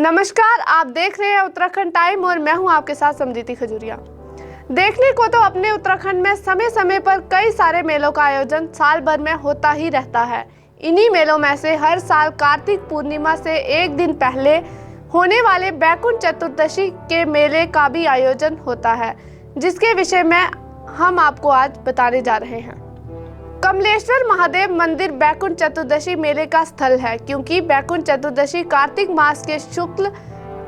नमस्कार, आप देख रहे हैं उत्तराखंड टाइम और मैं हूं आपके साथ समृद्धि खजूरिया। देखने को तो अपने उत्तराखंड में समय समय पर कई सारे मेलों का आयोजन साल भर में होता ही रहता है। इन्हीं मेलों में से हर साल कार्तिक पूर्णिमा से एक दिन पहले होने वाले बैकुंठ चतुर्दशी के मेले का भी आयोजन होता है, जिसके विषय में हम आपको आज बताने जा रहे हैं। कमलेश्वर महादेव मंदिर बैकुंठ चतुर्दशी मेले का स्थल है, क्योंकि बैकुंठ चतुर्दशी कार्तिक मास के शुक्ल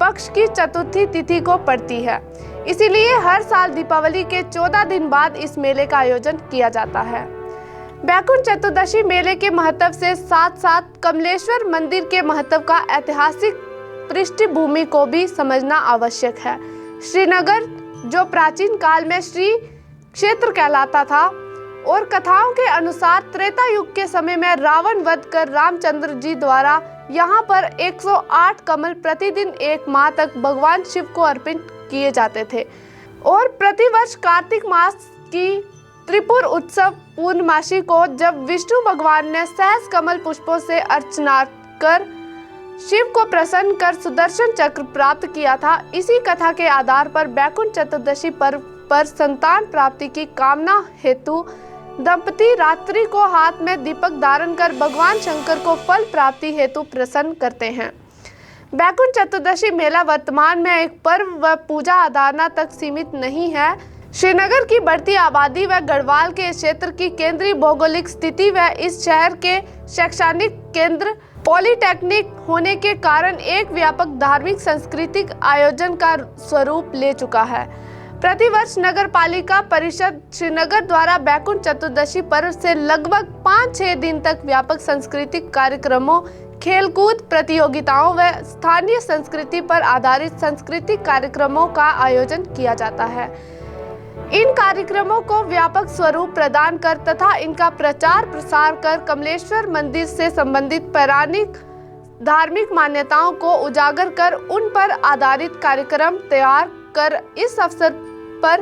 पक्ष की चतुर्थी तिथि को पड़ती है। इसीलिए हर साल दीपावली के 14 दिन बाद इस मेले का आयोजन किया जाता है। बैकुंठ चतुर्दशी मेले के महत्व से साथ साथ कमलेश्वर मंदिर के महत्व का ऐतिहासिक पृष्ठभूमि को भी समझना आवश्यक है। श्रीनगर, जो प्राचीन काल में श्री क्षेत्र कहलाता था, और कथाओं के अनुसार त्रेता युग के समय में रावण वध कर रामचंद्र जी द्वारा यहाँ पर 108 कमल प्रतिदिन एक माह तक भगवान शिव को अर्पित किए जाते थे। और प्रतिवर्ष कार्तिक मास की त्रिपुर उत्सव पूर्णमासी को जब विष्णु भगवान ने सहस्र कमल पुष्पों से अर्चना कर शिव को प्रसन्न कर सुदर्शन चक्र प्राप्त किया था, इसी कथा के आधार पर बैकुंठ चतुर्दशी पर्व पर संतान प्राप्ति की कामना हेतु दंपति रात्रि को हाथ में दीपक धारण कर भगवान शंकर को फल प्राप्ति हेतु प्रसन्न करते हैं। बैकुंठ चतुर्दशी मेला वर्तमान में एक पर्व व पूजा आराधना तक सीमित नहीं है। श्रीनगर की बढ़ती आबादी व गढ़वाल के क्षेत्र की केंद्रीय भौगोलिक स्थिति व इस शहर के शैक्षणिक केंद्र पॉलिटेक्निक होने के कारण एक व्यापक धार्मिक सांस्कृतिक आयोजन का स्वरूप ले चुका है। प्रतिवर्ष नगर पालिका परिषद श्रीनगर द्वारा बैकुंठ चतुर्दशी पर्व से लगभग 5-6 दिन तक व्यापक सांस्कृतिक कार्यक्रमों, खेलकूद प्रतियोगिताओं व स्थानीय संस्कृति पर आधारित सांस्कृतिक कार्यक्रमों का आयोजन किया जाता है। इन कार्यक्रमों को व्यापक स्वरूप प्रदान कर तथा इनका प्रचार प्रसार कर कमलेश्वर मंदिर से संबंधित पौराणिक धार्मिक मान्यताओं को उजागर कर उन पर आधारित कार्यक्रम तैयार कर इस अवसर पर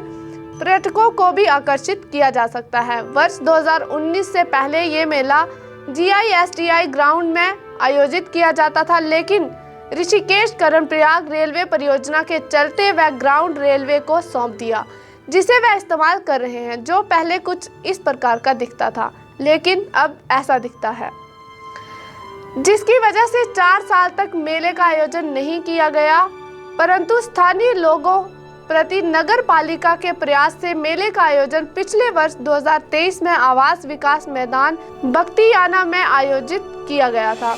पर्यटकों को भी आकर्षित किया जा सकता है। वर्ष 2019 से पहले ये मेला GISTI ग्राउंड में आयोजित किया जाता था, लेकिन ऋषिकेश कर्णप्रयाग रेलवे परियोजना के चलते वह ग्राउंड रेलवे को सौंप दिया, जिसे वह इस्तेमाल कर रहे हैं, जो पहले कुछ इस प्रकार का दिखता था, लेकिन अब ऐसा दिखता है, जिसकी वजह से 4 साल तक मेले का आयोजन नहीं किया गया। परंतु स्थानीय लोगों प्रति नगर पालिका के प्रयास से मेले का आयोजन पिछले वर्ष 2023 में आवास विकास मैदान बख्तियाना में आयोजित किया गया था,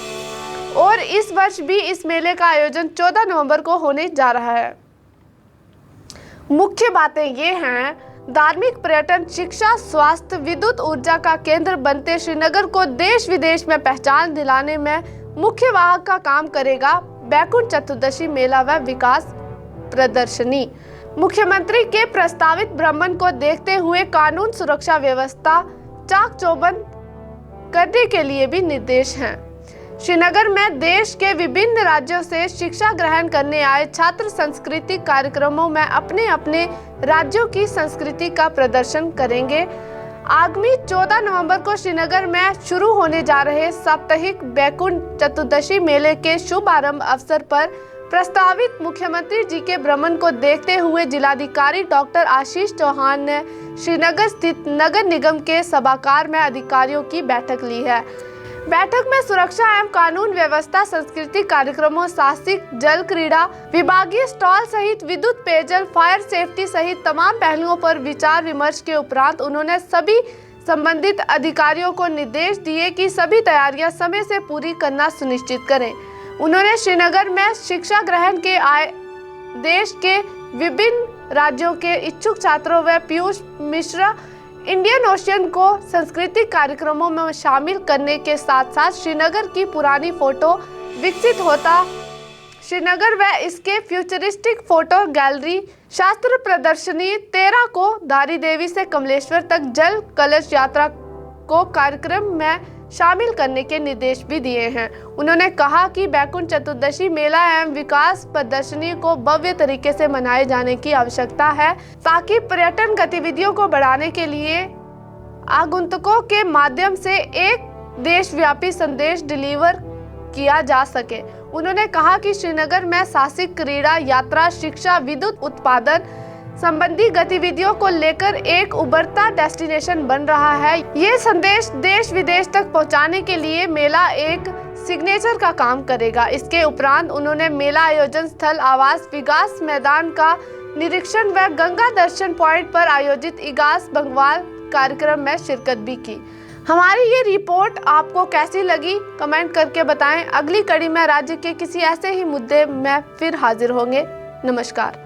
और इस वर्ष भी इस मेले का आयोजन 14 नवंबर को होने जा रहा है। मुख्य बातें ये हैं: धार्मिक, पर्यटन, शिक्षा, स्वास्थ्य, विद्युत ऊर्जा का केंद्र बनते श्रीनगर को देश विदेश में पहचान दिलाने में मुख्य वाहक का काम करेगा बैकुंठ चतुर्दशी मेला व विकास प्रदर्शनी। मुख्यमंत्री के प्रस्तावित भ्रमण को देखते हुए कानून सुरक्षा व्यवस्था चाक चौबंद करने के लिए भी निर्देश हैं। श्रीनगर में देश के विभिन्न राज्यों से शिक्षा ग्रहण करने आए छात्र सांस्कृतिक कार्यक्रमों में अपने अपने राज्यों की संस्कृति का प्रदर्शन करेंगे। आगामी 14 नवंबर को श्रीनगर में शुरू होने जा रहे साप्ताहिक बैकुंठ चतुर्दशी मेले के शुभारंभ अवसर पर प्रस्तावित मुख्यमंत्री जी के भ्रमण को देखते हुए जिलाधिकारी डॉक्टर आशीष चौहान ने श्रीनगर स्थित नगर निगम के सभागार में अधिकारियों की बैठक ली है। बैठक में सुरक्षा एवं कानून व्यवस्था, सांस्कृतिक कार्यक्रमों, साहसिक जल क्रीड़ा, विभागीय स्टॉल सहित विद्युत, पेयजल, फायर सेफ्टी सहित तमाम पहलुओं पर विचार विमर्श के उपरांत उन्होंने सभी संबंधित अधिकारियों को निर्देश दिए कि सभी तैयारियां समय से पूरी करना सुनिश्चित करें। उन्होंने श्रीनगर में शिक्षा ग्रहण के आए देश के विभिन्न राज्यों के इच्छुक छात्रों व पीयूष मिश्रा इंडियन ओशियन को सांस्कृतिक कार्यक्रमों में शामिल करने के साथ साथ श्रीनगर की पुरानी फोटो विकसित होता श्रीनगर व इसके फ्यूचरिस्टिक फोटो गैलरी, शास्त्र प्रदर्शनी 13 को धारी देवी से कमलेश्वर तक जल कलश यात्रा को कार्यक्रम में शामिल करने के निर्देश भी दिए हैं। उन्होंने कहा कि बैकुंठ चतुर्दशी मेला एवं विकास प्रदर्शनी को भव्य तरीके से मनाए जाने की आवश्यकता है, ताकि पर्यटन गतिविधियों को बढ़ाने के लिए आगंतुकों के माध्यम से एक देशव्यापी संदेश डिलीवर किया जा सके। उन्होंने कहा कि श्रीनगर में साहसिक क्रीड़ा, यात्रा, शिक्षा, विद्युत उत्पादन संबंधी गतिविधियों को लेकर एक उभरता डेस्टिनेशन बन रहा है। ये संदेश देश विदेश तक पहुंचाने के लिए मेला एक सिग्नेचर का काम करेगा। इसके उपरांत उन्होंने मेला आयोजन स्थल, आवास विकास मैदान का निरीक्षण व गंगा दर्शन पॉइंट पर आयोजित इगास बंगवाल कार्यक्रम में शिरकत भी की। हमारी ये रिपोर्ट आपको कैसी लगी कमेंट करके बताएं। अगली कड़ी में राज्य के किसी ऐसे ही मुद्दे में फिर हाजिर होंगे। नमस्कार।